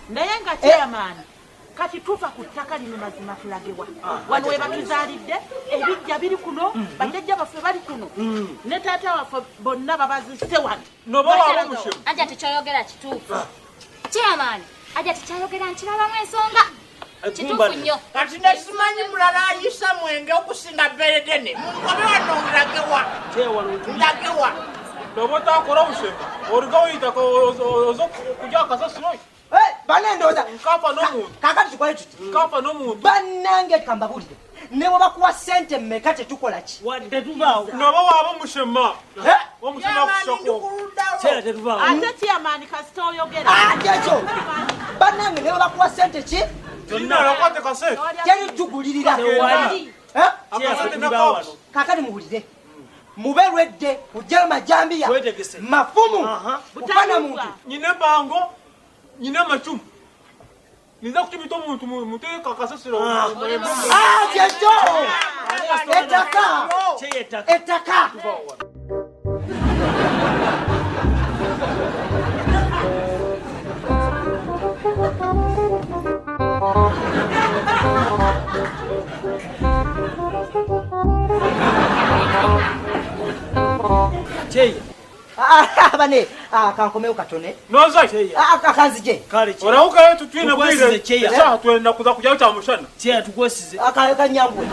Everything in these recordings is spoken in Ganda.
naye nga chairman kati tufa ku ttaka lino mazima tulagewa wano we batuzaalidde ebijja biri kuno bajjajja baffe bali kuno ne taata waffe bonna babazise wano aja tekyoyogera kituufu chairman aja tekyayogera nkirabamu ensonga kituufu nnyo kati nesimanyi mulala ayisa mwenge okusinga beredene munkobe wano ndagewa noba otakola obusemba oliga oyitako oza kujja akasasiro banendoza nkafa n'omuntu kakati tukole tuti nkafa n'omuntu bannange kambabulire ne bwe bakuwa ssente mmeka tetukola ki noba waaba omushema omushema kusoko ate chairman kasita oyogera ate ekyo bannange ne bwe bakuwa ssente ki nakwate kasente terijugulirira akasente nakawa kakati muwulire mube lwedde kujja majambiya mafumu mufana muntu nyine bango nyine macumu niza kucumita omuntu muteeka akasasiro kyekyo ettaka bane kankomeo katone noza akanzije oraukayo tutwine bwire esaha twenda kuza kujyayo kya mushana akanyambwe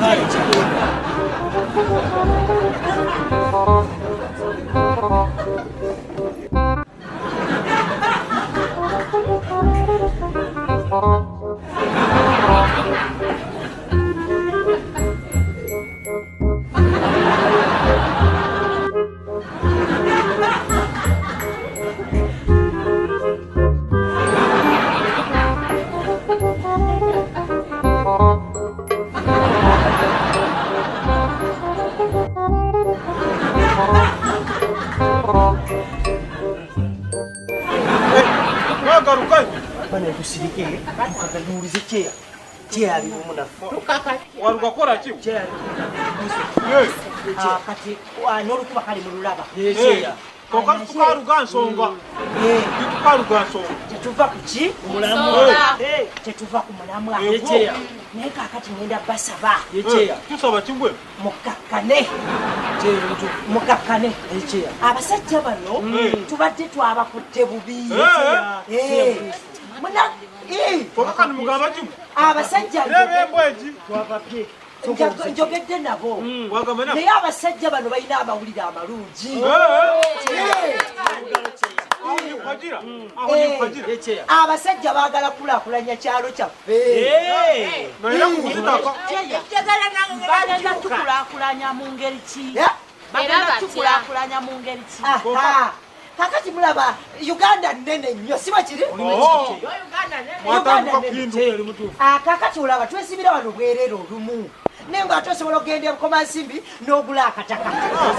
bane kusirike tukaganulize kyeya ali munafu warugakora ki kati n'olukuba kali mu lulaba koka tukaruga nsonga tetuva ku ki tetuva ku mulamwa naye kakati ngenda basaba tusaba kibwe mukakkane abasajja bano tubadde twabakutte bubi kokakani mugamba kibwe abasajja nebembweji njogedde nabo naye abasajja bano balina amawulire amalungi abasajja baagala kulaakulanya kyalo kyaffe bagenda tukulaakulanya mu ngeri ki kakati mulaba uganda nnene nnyo siba kiri kakati olaba twesibira wano bwerere olumu naye nga ate osobola okugenda ebukomansimbi n'ogula akataka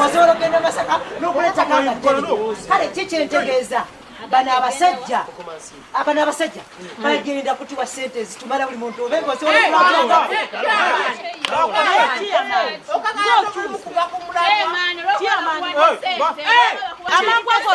osobola okugenda masaka n'ogula ettaka nga ddene kale kikyentegeeza bano abasajja bagenda kutuwa sente ezitumala buli muntu obenga osobola amangu ago